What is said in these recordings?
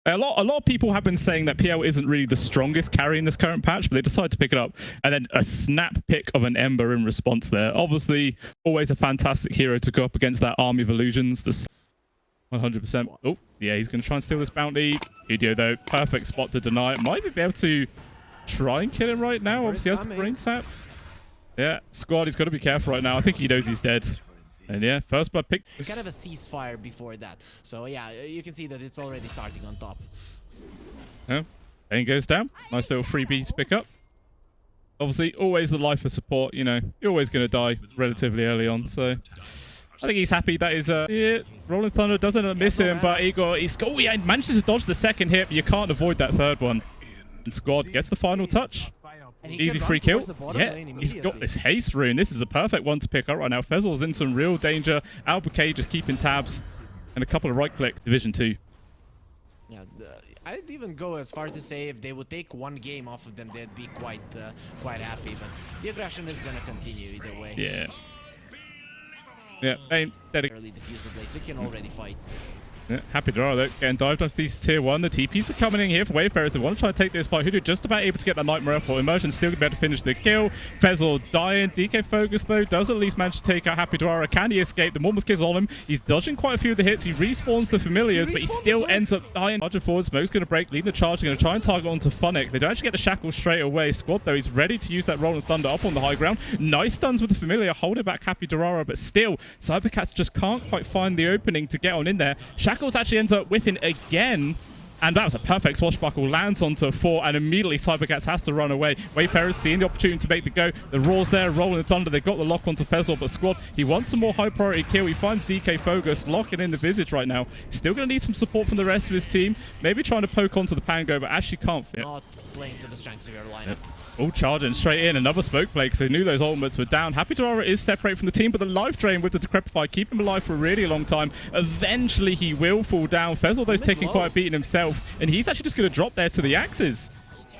A lot of people have been saying that PL isn't really the strongest carry in this current patch, but they decided to pick it up. And then a snap pick of an Ember in response there. Obviously, always a fantastic hero to go up against that army of illusions. This 100%. Oh, yeah, he's going to try and steal this bounty. Video, though, perfect spot to deny it. Might be able to try and kill him right now. Obviously, he has the brain sap. Yeah, squad, he's got to be careful right now. I think he knows he's dead. And yeah, first blood pick. We kind of a ceasefire before that. So yeah, you can see that it's already starting on top. Yeah, Bane goes down. Nice little freebie to pick up. Obviously, always the life of support. You know, you're always going to die relatively early on. So I think he's happy. That is yeah, Rolling Thunder doesn't miss him, but he manages to dodge the second hit, but you can't avoid that third one. And squad gets the final touch. Easy free kill. Yeah, he's got this haste rune. This is a perfect one to pick up right now. Fezzel's in some real danger. Albuquerque just keeping tabs. And a couple of right clicks. Division 2. Yeah, I'd even go as far to say if they would take one game off of them, they'd be quite happy. But the aggression is going to continue either way. Yeah. Yeah, early diffuser blade, so you can already fight. Yeah, happy draw though, getting dived off these tier 1. The TPs are coming in here for Wayfarers. They want to try and take this fight. Hudu just about able to get that Nightmare F4. Immersion still going to be able to finish the kill. Fezzel dying. DK Focus though does at least manage to take out Happy Dwara. Can he escape? The Mormons Kid's on him. He's dodging quite a few of the hits. He respawns the familiars, but he still ends up dying. Charging forward. Smoke's going to break, leading the charge. They're going to try and target onto Funnick. They don't actually get the shackle straight away. Squad though, he's ready to use that Rolling Thunder up on the high ground. Nice stuns with the familiar, holding back Happy Dwara, but still, cybercats just can't quite find the opening to get on in there. Shackles actually ends up with again, and that was a perfect swashbuckle, lands onto 4, and immediately cybercats has to run away. Wayfarers seeing the opportunity to make the go. The Raw's there, Rolling Thunder. They got the lock onto Fezzel, but squad, he wants some more high priority kill. He finds DK Focus locking in the Visage right now. Still going to need some support from the rest of his team. Maybe trying to poke onto the Pango, but actually can't fit. Not playing to the strengths of your lineup. All charging straight in. Another smoke play because they knew those ultimates were down. Happy Dwara is separate from the team, but the life drain with the Decrepify keep him alive for a really long time. Eventually, he will fall down. Fezzel, though, is taking quite a beating himself, and he's actually just going to drop there to the axes.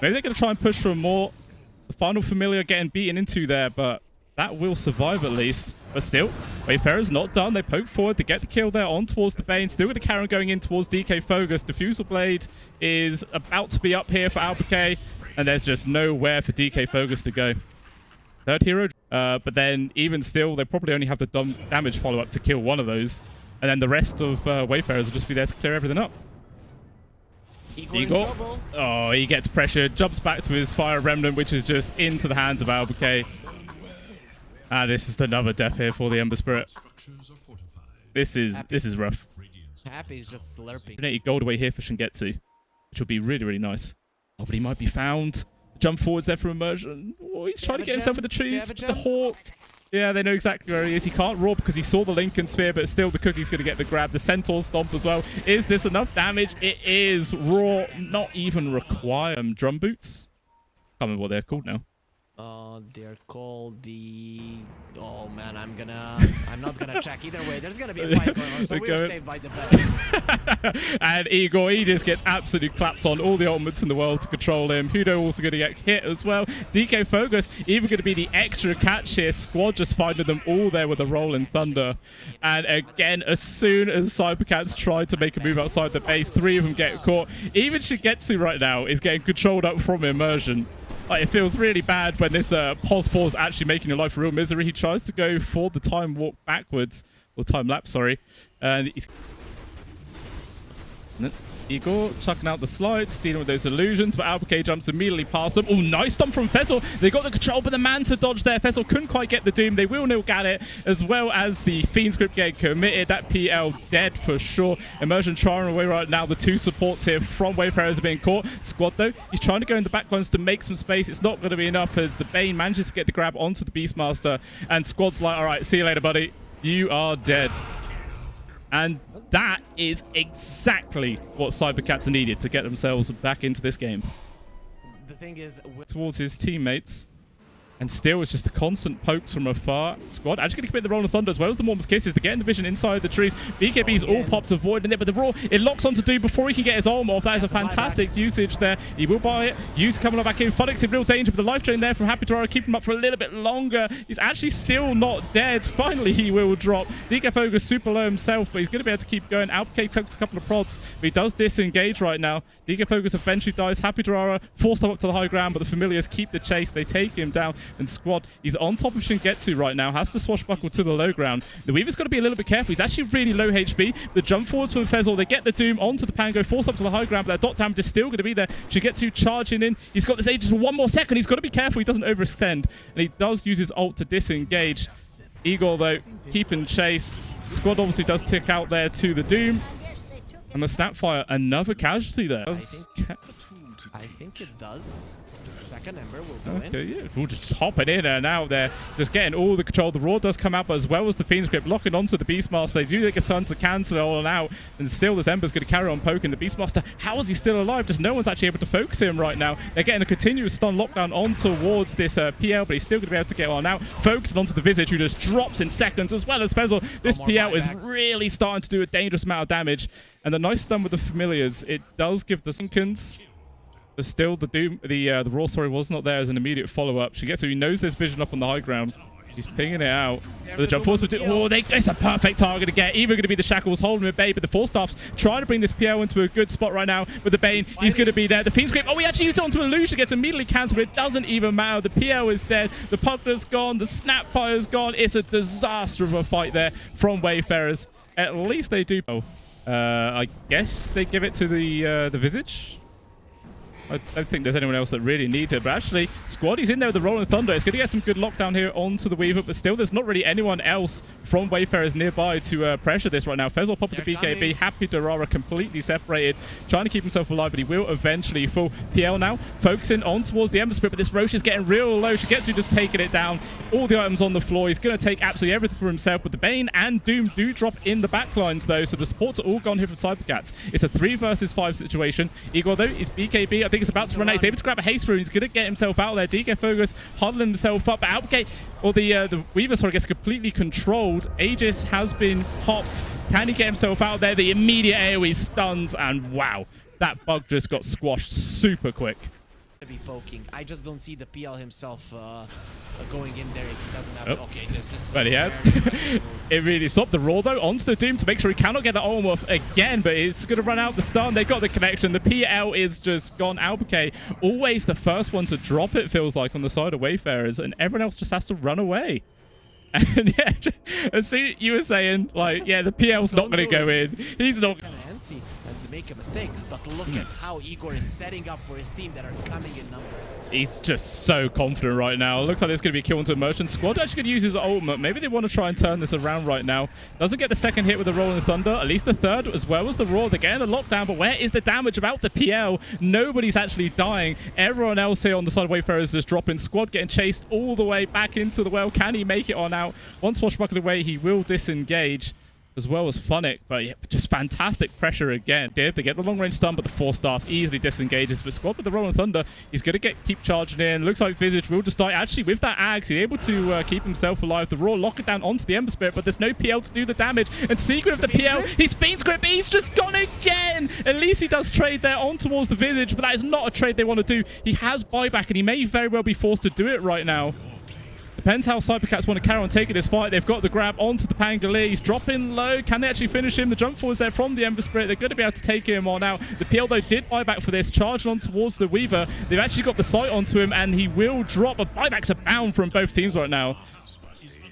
Maybe they're going to try and push for more. The final familiar getting beaten into there, but that will survive at least. But still, Wayfarers not done. They poke forward to get the kill there on towards the Bane. Still going to carry on going in towards DK Focus. Diffusal Blade is about to be up here for Albuquerque. And there's just nowhere for DK Focus to go. Third hero. But then, even still, they probably only have the damage follow-up to kill one of those. And then the rest of Wayfarers will just be there to clear everything up. Igor. Oh, he gets pressured. Jumps back to his Fire Remnant, which is just into the hands of Albuquerque. And this is another death here for the Ember Spirit. This is rough. Happy's just slurping. 180 gold away here for Shingetsu, which will be really, really nice. Oh, but he might be found. Jump forwards there for immersion. Oh, he's trying to get himself in the trees. The Hawk. Yeah, they know exactly where he is. He can't roar because he saw the Lincoln Sphere, but still the Cookie's going to get the grab. The Centaur Stomp as well. Is this enough damage? It is. Raw, not even required. Drum Boots. Can't remember what they're called now. They're called the... Oh man, I'm not gonna check either way. There's gonna be a fight going on, so we're saved by the bell. And Igor, he just gets absolutely clapped on. All the ultimates in the world to control him. Hudo also going to get hit as well. DK Focus even going to be the extra catch here. Squad just finding them all there with a Rolling Thunder. And again, as soon as cybercats try to make a move outside the base, 3 of them get caught. Even Shigetsu right now is getting controlled up from immersion. Like, it feels really bad when this pos 4 is actually making your life a real misery. He tries to go for the time walk backwards, or time lapse, sorry. And he's... Igor chucking out the slides, dealing with those illusions, but Albuquerque jumps immediately past them. Oh, nice stomp from Fezzel. They got the control, but the man to dodge there. Fezzel couldn't quite get the Doom. They will nil get it, as well as the Fiend script getting committed. That PL dead for sure. Immersion trying away right now. The 2 supports here from Wayfarers are being caught. Squad, though, he's trying to go in the backlines to make some space. It's not going to be enough as the Bane manages to get the grab onto the Beastmaster, and Squad's like, all right, see you later, buddy. You are dead. And that is exactly what cybercats needed to get themselves back into this game. The thing is, towards his teammates. And still, it's just the constant pokes from afar. Squad actually going to commit the Rolling Thunder as well as the Mormons Kisses. They're getting the vision inside the trees. BKB's all popped avoiding it, but the Raw, it locks onto Doom before he can get his arm off. That is a fantastic usage there. He will buy it. Use coming back in. Funix in real danger, but the life drain there from Happy Dorara keeping him up for a little bit longer. He's actually still not dead. Finally, he will drop. DK Focus super low himself, but he's going to be able to keep going. Alpcake takes a couple of prods, but he does disengage right now. DK Focus eventually dies. Happy Dorara forced up to the high ground, but the Familiars keep the chase. They take him down, and Squad, he's on top of Shingetsu right now, has to swashbuckle to the low ground. The Weaver's got to be a little bit careful. He's actually really low HP. The jump forwards from Fezzle, they get the Doom onto the Pango, force up to the high ground, but that dot damage is still going to be there. Shingetsu charging in. He's got this Aegis for one more second. He's got to be careful he doesn't overextend, and he does use his ult to disengage. Igor, though, keeping chase. Squad obviously does tick out there to the Doom. And the Snapfire, another casualty there. I think it does. Second Ember will go in. Okay, yeah, we'll just hopping in and out there, just getting all the control. The Raw does come out, but as well as the Fiend's Grip, locking onto the Beastmaster. They do get a Sun to cancel it all out, and still this Ember's going to carry on poking the Beastmaster. How is he still alive? Just no one's actually able to focus him right now. They're getting a continuous stun lockdown on towards this PL, but he's still going to be able to get on out. Focusing onto the Visage, who just drops in seconds, as well as Fezzle. This PL is really starting to do a dangerous amount of damage, and the nice stun with the Familiars, it does give the Sinkins. But still, the Doom, the Raw, sorry, was not there as an immediate follow-up. Shingetsu, he knows there's vision up on the high ground. He's pinging it out. But the jump force, it's a perfect target to get. Either going to be the Shackles holding him at bay, but the Force Staff's trying to bring this PL into a good spot right now. With the Bane, he's going to be there. The Fiend's Grip, he actually used it onto Illusion, gets immediately cancelled, but it doesn't even matter. The PL is dead. The Pugler's gone. The Snapfire's gone. It's a disaster of a fight there from Wayfarers. At least they do. I guess they give it to the Visage. I don't think there's anyone else that really needs it, but actually, Squad, he's in there with the Rolling Thunder. It's going to get some good lockdown here onto the Weaver, but still, there's not really anyone else from Wayfarers nearby to pressure this right now. Fezzle popping the BKB, Happy Dorara completely separated, trying to keep himself alive, but he will eventually fall. PL now, focusing on towards the Ember Spirit, but this Roche is getting real low. Shingetsu just taking it down. All the items on the floor. He's going to take absolutely everything for himself, but the Bane and Doom do drop in the backlines, though, so the supports are all gone here from cybercats. It's a 3 versus 5 situation. Igor, though, is BKB. I think it's about to run out. He's able to grab a haste rune. He's going to get himself out there. DK Focus huddling himself up. But Outgate, or the Weaver, sorry, gets completely controlled. Aegis has been popped. Can he get himself out there? The immediate AoE stuns, and wow, that bug just got squashed super quick. Be poking. I just don't see the PL himself going in there if he doesn't have okay, this is but he has. It really stopped the Raw, though, onto the Doom to make sure he cannot get the arm off again, but he's going to run out the stun. They got the connection. The PL is just gone. Albuquerque, always the first one to drop, it feels like, on the side of Wayfarers, and everyone else just has to run away. And yeah, as soon you were saying, like, yeah, the PL's not going to go in. He's not going to make a mistake, but look at how Igor is setting up for his team that are coming in numbers. He's just so confident right now. It looks like there's going to be a kill into Immersion. Squad actually going to use his ultimate. Maybe they want to try and turn this around right now. Doesn't get the second hit with the Rolling Thunder. At least the third, as well as the Raw. They're getting the lockdown, but where is the damage about the PL? Nobody's actually dying. Everyone else here on the side of Wayfarers is dropping. Squad getting chased all the way back into the well. Can he make it on out? Once swashbuckling away, he will disengage, as well as Funnick, but yeah, just fantastic pressure again. They get the long-range stun, but the Force Staff easily disengages. But Squad with the Rolling Thunder, he's going to keep charging in. Looks like Visage will just die. Actually, with that Axe, he's able to keep himself alive. The Raw lock it down onto the Ember Spirit, but there's no PL to do the damage. And Secret of the PL, his Fiend's Grip, he's just gone again! At least he does trade there on towards the Visage, but that is not a trade they want to do. He has buyback, and he may very well be forced to do it right now. Depends how cybercats want to carry on taking this fight. They've got the grab onto the Pangolier. He's dropping low. Can they actually finish him? The jump forwards there from the Ember Spirit. They're going to be able to take him on out. The PL, though, did buy back for this. Charging on towards the Weaver. They've actually got the sight onto him, and he will drop. Buybacks abound from both teams right now.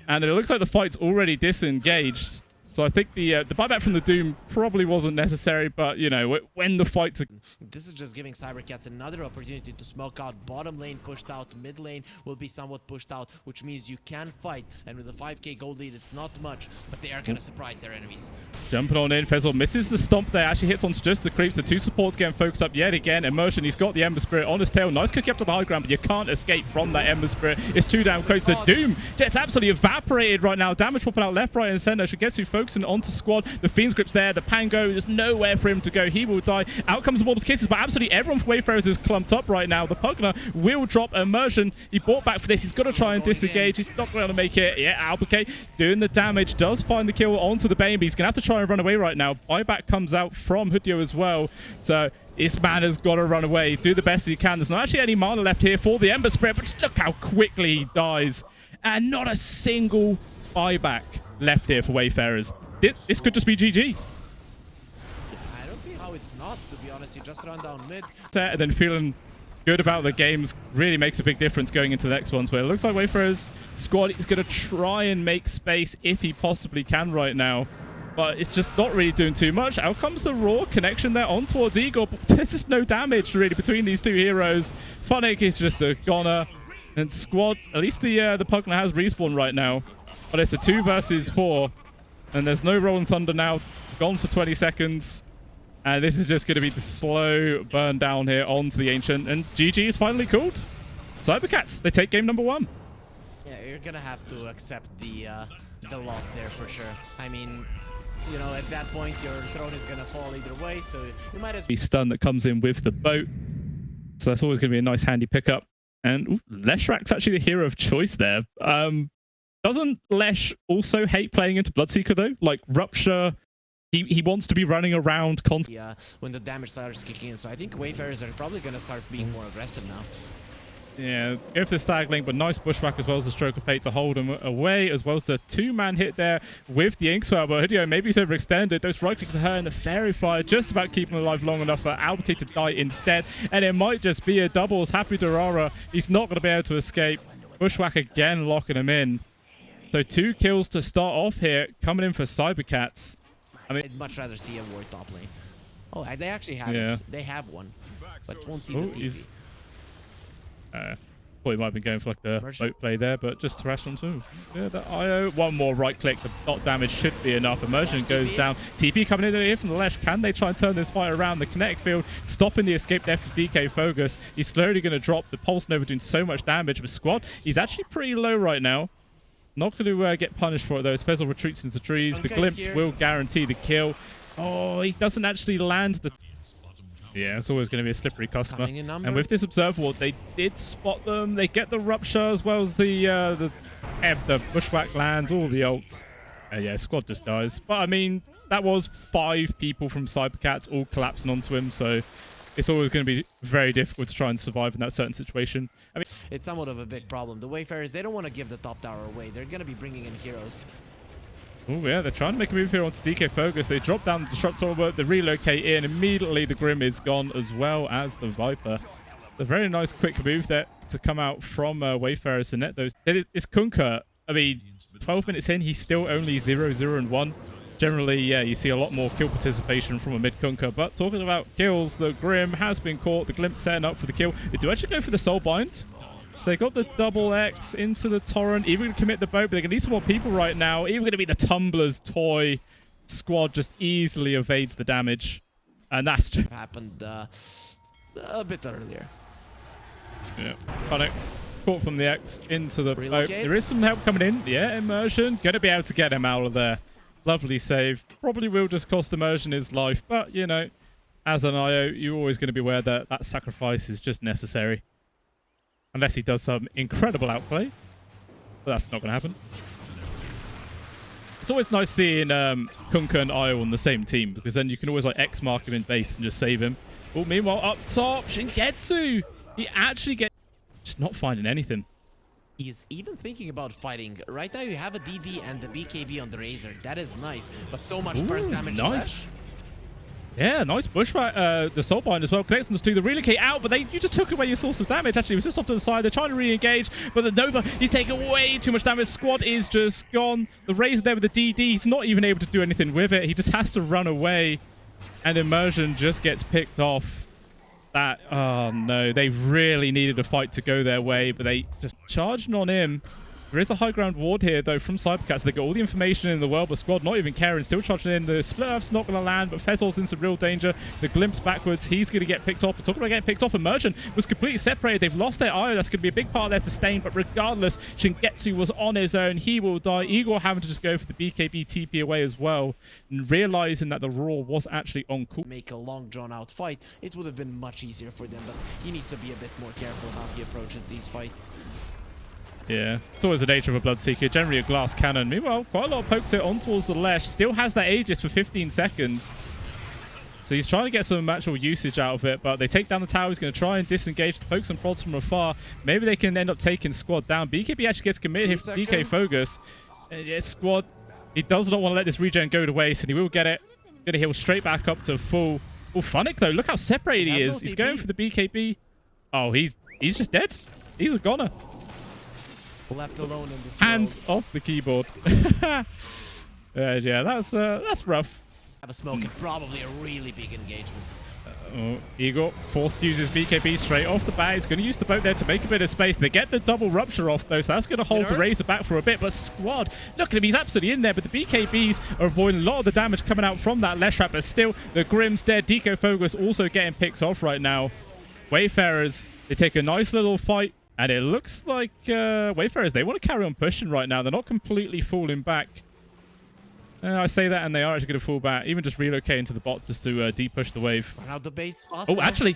And it looks like the fight's already disengaged. So I think the buyback from the Doom probably wasn't necessary, but, you know, when the fight's... This is just giving cybercats another opportunity to smoke out. Bottom lane pushed out, mid lane will be somewhat pushed out, which means you can fight. And with a 5k gold lead, it's not much, but they are going to surprise their enemies. Jumping on in, Fezzle misses the stomp there, actually hits onto just the creeps. The two supports getting focused up yet again. Immersion, he's got the Ember Spirit on his tail. Nice cookie up to the high ground, but you can't escape from that Ember Spirit. It's too damn close. The Doom gets absolutely evaporated right now. Damage popping out left, right, and center. Shigetsu focusing onto Squad. The Fiend's Grip's there. The Pango, there's nowhere for him to go. He will die. Out comes the Morb's Kisses, but absolutely everyone for Wayfarers is clumped up right now. The Pugner will drop Immersion. He bought back for this. He's got to try and disengage. He's not going to make it. Yeah, Albuquerque doing the damage. Does find the kill onto the Bane, but he's going to have to try and run away right now. Buyback comes out from Hudyo as well. So this man has got to run away. Do the best he can. There's not actually any mana left here for the Ember Spirit, but just look how quickly he dies. And not a single buyback left here for Wayfarers. This could just be GG. I don't see how it's not, to be honest. You just run down mid. And then feeling good about the games really makes a big difference going into the next ones, where it looks like Wayfarers Squad is going to try and make space if he possibly can right now. But it's just not really doing too much. Out comes the raw connection there on towards Igor, but there's just no damage really between these two heroes. Funnick is just a goner. And Squad, at least the Pugner has respawn right now. But it's a 2 versus 4. And there's no Rolling Thunder now. Gone for 20 seconds. And this is just going to be the slow burn down here onto the Ancient. And GG is finally called. Cybercats, they take game number 1. Yeah, you're going to have to accept the loss there for sure. I mean, you know, at that point, your throne is going to fall either way, so you might as well... Stun that comes in with the boat. So that's always going to be a nice handy pickup. And Leshrak's actually the hero of choice there. Doesn't Lesh also hate playing into Bloodseeker, though? Like, Rupture, he wants to be running around constantly. Yeah, when the damage starts kicking in. So I think Wayfarers are probably going to start being more aggressive now. Yeah, go for the Stag Link, but nice Bushwhack as well as the Stroke of Fate to hold him away, as well as the 2-man hit there with the Inkswell. But Hideo, maybe he's overextended. Those right clicks are her and the Fairy Fire just about keeping him alive long enough for Albuquerque to die instead. And it might just be a doubles. Happy Durara. He's not going to be able to escape. Bushwhack again locking him in. So 2 kills to start off here, coming in for Cybercats. I mean, I'd much rather see a ward top lane. Oh, they actually have it. They have one, but won't see the TP. Thought he might have been going for like the boat play there, but just thrash onto yeah, the IO. One more right click, the dot damage should be enough. Immersion goes down. TP coming in here from the Lesh. Can they try and turn this fight around? The kinetic field stopping the escape there for DK Fogus. He's slowly going to drop. The Pulse Nova doing so much damage with Squad. He's actually pretty low right now. Not going to get punished for it though. As Fezzle retreats into the trees. The glimpse will guarantee the kill. Oh, he doesn't actually land the... Yeah, it's always going to be a slippery customer. And with this Observer, they did spot them. They get the Rupture as well as the Bushwhack lands, all the ults. Yeah, Squad just dies. But I mean, that was 5 people from Cybercats all collapsing onto him, so it's always going to be very difficult to try and survive in that certain situation. I mean, it's somewhat of a big problem. The Wayfarers, they don't want to give the top tower away. They're going to be bringing in heroes. Oh yeah, they're trying to make a move here onto DK Focus. They drop down the Disruptor, but they relocate in. Immediately the Grim is gone as well as the Viper. A very nice quick move there to come out from Wayfarers to net those. It's Kunkka. I mean, 12 minutes in, he's still only 0-0-1. Generally, yeah, you see a lot more kill participation from a mid Kunkka. But talking about kills, the Grim has been caught. The Glimpse setting up for the kill. They do actually go for the Soul Bind. So they got the double X into the Torrent. Even going to commit the boat, but they're going to need some more people right now. Even going to be the Tumbler's toy. Squad just easily evades the damage. And that's just... happened a bit earlier. Yeah. Panic. Caught from the X into the boat. There is some help coming in. Yeah, Immersion. Going to be able to get him out of there. Lovely save. Probably will just cost Immersion his life. But, you know, as an IO, you're always going to be aware that that sacrifice is just necessary. Unless he does some incredible outplay. But that's not going to happen. It's always nice seeing Kunkka and Io on the same team, because then you can always like X mark him in base and just save him. But meanwhile, up top, Shingetsu! He actually gets... just not finding anything. He's even thinking about fighting. Right now you have a DD and the BKB on the Razor. That is nice. But so much burst damage. Nice. Yeah, nice Bushwhack, the Soul Bind as well. Connects them to the relocate out, but you just took away your source of damage. Actually, it was just off to the side. They're trying to re-engage, but the Nova, he's taking way too much damage. Squad is just gone. The Razor there with the DD, he's not even able to do anything with it. He just has to run away, and Immersion just gets picked off. That, oh no, they really needed a fight to go their way, but they just charging on him. There is a high ground ward here, though, from cybercats. They got all the information in the world, but Squad not even caring, still charging in. The split up's not going to land, but Fezzol's in some real danger. The glimpse backwards, he's going to get picked off. But talking about getting picked off, Emergent was completely separated. They've lost their IO. That's going to be a big part of their sustain, but regardless, Shingetsu was on his own. He will die. Igor having to just go for the BKB TP away as well, and realizing that the Roar was actually on cool. Make a long drawn-out fight, it would have been much easier for them, but he needs to be a bit more careful how he approaches these fights. Yeah, it's always the nature of a Bloodseeker, generally a glass cannon. Meanwhile, quite a lot of pokes it on towards the Lesh. Still has that Aegis for 15 seconds. So he's trying to get some actual usage out of it, but they take down the tower. He's going to try and disengage the pokes and prods from afar. Maybe they can end up taking Squad down. BKB actually gets committed here for DK Focus. Yeah, Squad, he does not want to let this regen go to waste, and he will get it. Going to heal straight back up to full. Oh, Funnick, though. Look how separated he is. He's going for the BKB. Oh, he's just dead. He's a goner. Left alone in this Hands off the keyboard. Yeah, that's rough. Have a smoke and probably a really big engagement. Igor forced to use his BKB straight off the bat. He's going to use the boat there to make a bit of space. They get the double rupture off, though, so that's going to hold the Razor back for a bit. But Squad, look at him. He's absolutely in there, but the BKBs are avoiding a lot of the damage coming out from that Leshrat. But still, the Grim's dead. Deco Focus also getting picked off right now. Wayfarers, they take a nice little fight. And it looks like Wayfarers, they want to carry on pushing right now. They're not completely falling back. I say that, and they are actually going to fall back. Even just relocating to the bot just to de-push the wave. Run out the base fast. Oh, actually.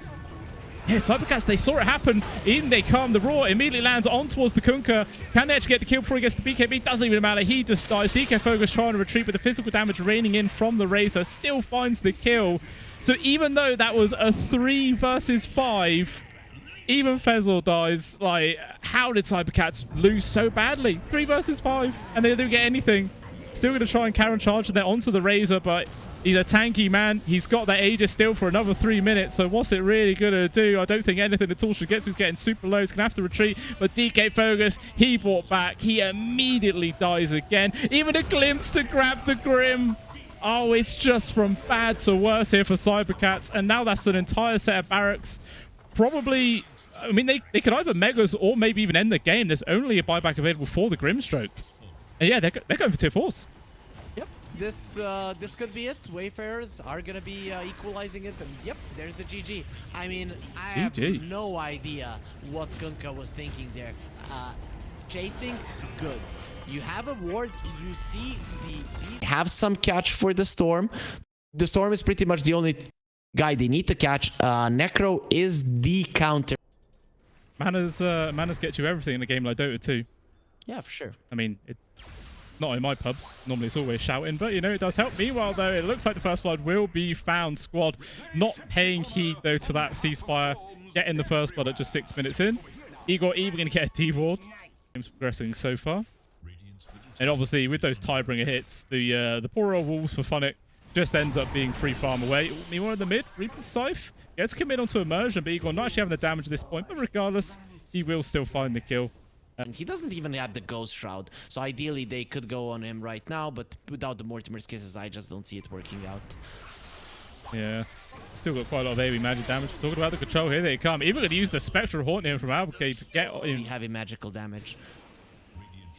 Yeah, cybercats, they saw it happen. In they come. The Roar immediately lands on towards the Kunkka. Can they actually get the kill before he gets the BKB? Doesn't even matter. He just dies. DK Focus trying to retreat, but the physical damage raining in from the Razor still finds the kill. So even though that was a 3 versus 5... even Fezzol dies. Like, how did cybercats lose so badly? 3 versus 5, and they don't get anything. Still going to try and Karen charge, and they're onto the Razor, but he's a tanky man. He's got that Aegis still for another 3 minutes, so what's it really going to do? I don't think anything at all. Shigetsu's getting super low. He's going to have to retreat, but DK Focus, he brought back. He immediately dies again. Even a glimpse to grab the Grim. Oh, it's just from bad to worse here for cybercats, and now that's an entire set of barracks. Probably... I mean, they could either Megas or maybe even end the game. There's only a buyback available for the Grimstroke. And yeah, they're going for tier 4s. Yep, this could be it. Wayfarers are going to be equalizing it. And yep, there's the GG. I mean, I have no idea what Kunkka was thinking there. Chasing, good. You have a ward, you see the... Have some catch for the Storm. The Storm is pretty much the only guy they need to catch. Necro is the counter. Manners get you everything in a game like Dota 2. Yeah, for sure. I mean, not in my pubs. Normally it's always shouting, but you know, it does help. Meanwhile, though, it looks like the first blood will be found. Squad not paying heed, though, to that ceasefire. Getting the first blood at just 6 minutes in. Igor even going to get a D-ward. Game's progressing so far. And obviously, with those Tidebringer hits, the poor old Wolves for Funnick just ends up being free farm away. Meanwhile, in the mid, Reaper's Scythe gets commit onto Immersion, but Igor not actually having the damage at this point. But regardless, he will still find the kill. And he doesn't even have the Ghost Shroud. So ideally, they could go on him right now, but without the Mortimer's Kisses, I just don't see it working out. Yeah. Still got quite a lot of AoE magic damage. We're talking about the control here. They come. Even going to use the Spectral Haunt here from Albuquerque to get in. Heavy magical damage.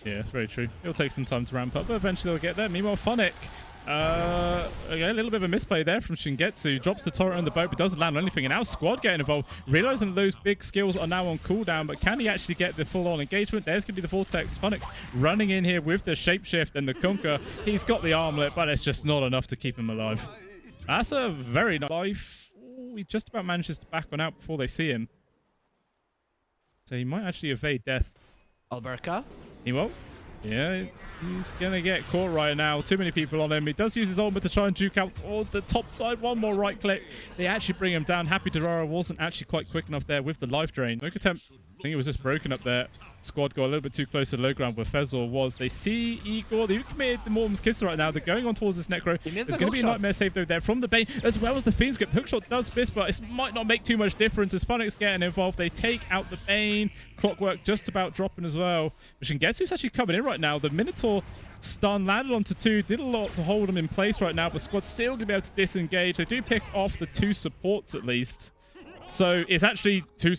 Yeah, it's very true. It'll take some time to ramp up, but eventually they'll get there. Meanwhile, Funnick. Okay, a little bit of a misplay there from Shingetsu. Drops the turret on the boat, but doesn't land on anything. And now Squad getting involved, realizing that those big skills are now on cooldown. But can he actually get the full-on engagement? There's going to be the Vortex. Funnick running in here with the Shapeshift and the Kunkka. He's got the armlet, but it's just not enough to keep him alive. That's a very nice life. Ooh, he just about manages to back one out before they see him. So he might actually evade death. Alberca? He won't. Yeah, he's going to get caught right now. Too many people on him. He does use his ultimate to try and juke out towards the top side. One more right click. They actually bring him down. Happy Durara wasn't actually quite quick enough there with the life drain. Smoke attempt. I think it was just broken up there. Squad got a little bit too close to the low ground where Fezzol was. They see Igor. They've committed the Mortem's Kiss right now. They're going on towards this Necro. There's going to be a Nightmare save though there from the Bane, as well as the Fiend Script. Hookshot does miss, but it might not make too much difference as Funnick's getting involved. They take out the Bane. Clockwork just about dropping as well. But Shingetsu's actually coming in right now. The Minotaur stun landed onto 2. Did a lot to hold him in place right now, but Squad's still going to be able to disengage. They do pick off the 2 supports at least. So it's actually 2...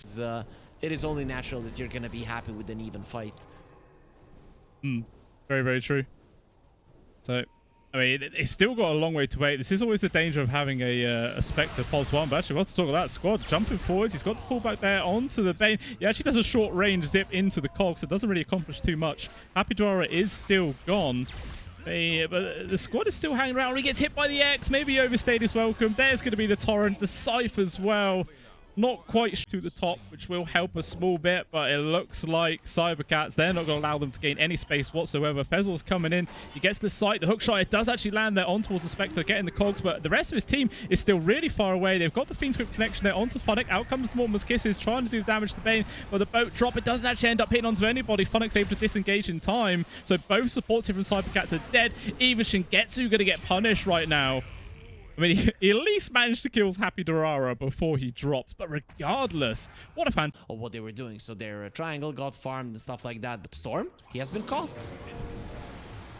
It is only natural that you're going to be happy with an even fight. Very, very true. So, I mean, it's still got a long way to wait. This is always the danger of having a Spectre pos 1, but actually, let's talk about that. Squad jumping forwards. He's got the pullback there onto the Bane. He actually does a short range zip into the cog, so it doesn't really accomplish too much. Happy Dora is still gone. But the squad is still hanging around. He gets hit by the X. Maybe he overstayed his welcome. There's going to be the Torrent, the Scythe as well. Not quite to the top, which will help a small bit, but it looks like cybercats, they're not going to allow them to gain any space whatsoever. Fezzel's coming in. He gets the sight. The hookshot, it does actually land there on towards the Spectre, getting the cogs, but the rest of his team is still really far away. They've got the Fiend Script connection there onto Funnick. Out comes Mortimer's Kisses, trying to do damage to the Bane, but the boat drop, it doesn't actually end up hitting onto anybody. Funnick's able to disengage in time, so both supports here from cybercats are dead. Even Shingetsu going to get punished right now. I mean, he at least managed to kill Happy Dorara before he dropped. But regardless, what a fan of what they were doing. So their triangle got farmed and stuff like that. But Storm, he has been caught.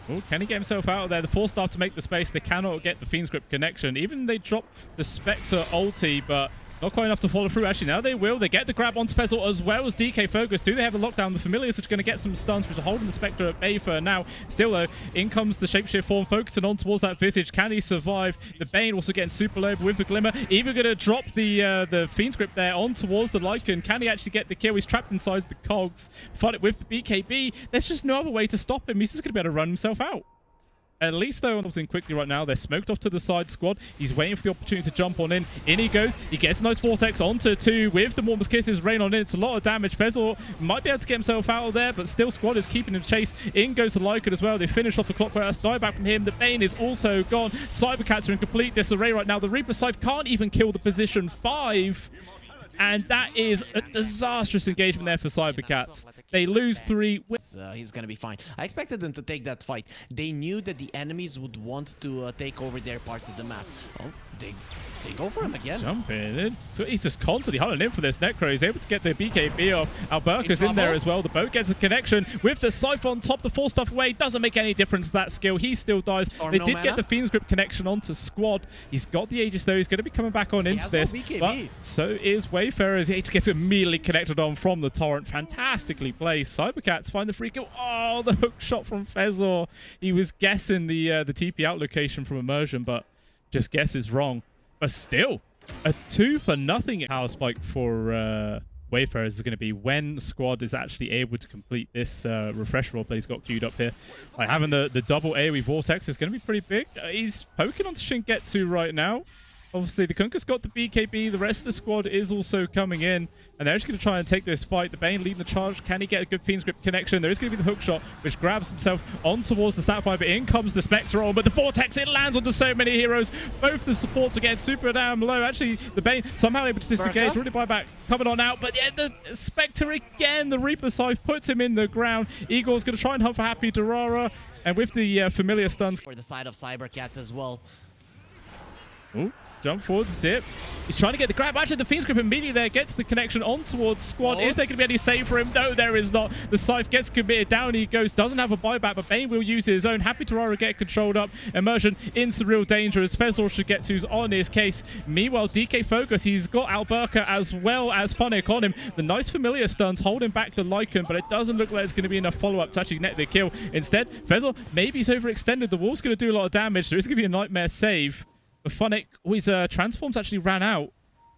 Oh, can he get himself out of there? The Force Staff to make the space. They cannot get the Fiend Script connection. Even they drop the Spectre ulti, but not quite enough to follow through. Actually, now they will. They get the grab onto Fezzel as well as DK Focus. Do they have a lockdown? The Familiars are going to get some stuns, which are holding the Spectre at bay for now. Still, though, in comes the Shapeshift form, focusing on towards that Visage. Can he survive? The Bane also getting super low with the Glimmer. Even going to drop the Fiend Script there on towards the Lycan. Can he actually get the kill? He's trapped inside the cogs. Fight it with the BKB. There's just no other way to stop him. He's just going to be able to run himself out. At least, though, in quickly right now. They're smoked off to the side squad. He's waiting for the opportunity to jump on in. In he goes. He gets a nice Vortex onto 2 with the Mortimer's Kisses. Rain on in. It's a lot of damage. Fezzel might be able to get himself out of there, but still squad is keeping him chase. In goes the Lycan as well. They finish off the Clockwork. That's dieback from him. The Bane is also gone. Cybercats are in complete disarray right now. The Reaper Scythe can't even kill the position 5. And that is a disastrous engagement there for cybercats. They lose 3. He's going to be fine. I expected them to take that fight. They knew that the enemies would want to take over their part of the map. Oh, they go for him again. Jump in. So he's just constantly hunting in for this Necro. He's able to get the BKB off. Alberca's in there as well. The boat gets a connection with the Scythe on top. The Force Stuff away. Doesn't make any difference to that skill. He still dies. They did get the Fiend Script connection onto squad. He's got the Aegis though. He's going to be coming back on into this. But so is Wayfarers. He gets immediately connected on from the Torrent. Fantastically placed. Cybercats find the free kill. Oh, the hook shot from Fezzel. He was guessing the TP out location from Immersion, but just guesses wrong. But still, a 2-for-0 power spike for Wayfarers is going to be when squad is actually able to complete this refresh roll that he's got queued up here. Like having the double AoE Vortex is going to be pretty big. He's poking onto Shingetsu right now. Obviously, the Kunkka's got the BKB. The rest of the squad is also coming in. And they're just going to try and take this fight. The Bane leading the charge. Can he get a good Fiend Script connection? There is going to be the hook shot, which grabs himself on towards the Sapphire. But in comes the Spectre on. But the Vortex, it lands onto so many heroes. Both the supports are getting super damn low. Actually, the Bane somehow able to disengage. Really buyback coming on out. But yeah, the Spectre again. The Reaper Scythe puts him in the ground. Igor's going to try and hunt for Happy Dorara. And with the familiar stuns. For the side of cybercats as well. Ooh. Jump forward, zip. He's trying to get the grab. Actually, the Fiend Script immediately there gets the connection on towards squad. Is there going to be any save for him? No, there is not. The Scythe gets committed. Down he goes. Doesn't have a buyback, but Bane will use his own. Happy Terrara get controlled up. Immersion in some real danger as Fezzel should get to's on his case. Meanwhile, DK Focus, he's got Alberca as well as Funnick on him. The nice familiar stuns holding back the Lycan, but it doesn't look like there's going to be enough follow-up to actually net the kill. Instead, Fezzel, maybe he's overextended. The Wolf's going to do a lot of damage. There is going to be a nightmare save. But Funnick, his transforms actually ran out.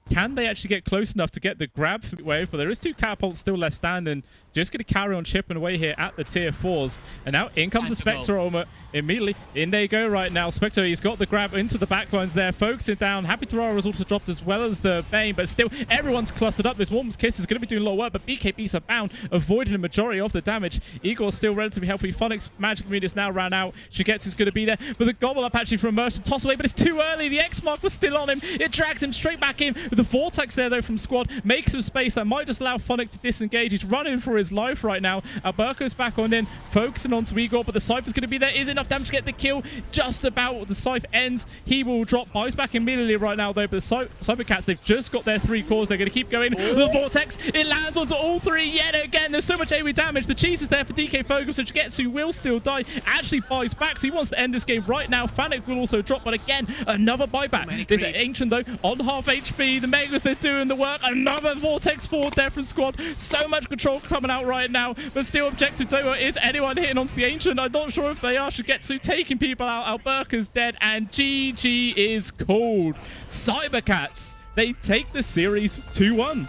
Can they actually get close enough to get the grab for the wave? But there is 2 catapults still left standing. Just going to carry on chipping away here at the tier 4s. And now in comes the Spectre ultimate. Immediately, in they go right now. Spectre, he's got the grab into the backlines there. Focusing down. Happy Terrara was also dropped as well as the Bane. But still, everyone's clustered up. This Warm's Kiss is going to be doing a lot of work. But BKBs are bound, avoiding the majority of the damage. Igor's still relatively healthy. Funnick's magic immune is now ran out. Shigetsu's going to be there. But the gobble up actually from Immersion. Toss away, but it's too early. The X mark was still on him. It drags him straight back in. The Vortex there, though, from squad makes some space that might just allow Funnick to disengage. He's running for his life right now. Alberco's back on in, focusing onto Igor, but the Scythe is going to be there. Is enough damage to get the kill. Just about the Scythe ends. He will drop. Buys back immediately right now, though, but the Cybercats, they've just got their 3 cores. They're going to keep going. The Vortex, it lands onto all 3 yet again. There's so much AoE damage. The cheese is there for DK Focus, so Shigetsu will still die. Actually buys back, so he wants to end this game right now. Funnick will also drop, but again, another buyback. There's an Ancient, though, on half HP. The Megas, they're doing the work. Another Vortex forward there from Squad. So much control coming out right now. But still, objective Dota. Is anyone hitting onto the Ancient? I'm not sure if they are. Shigetsu taking people out. Alberca's dead. And GG is called. Cybercats, they take the series 2-1.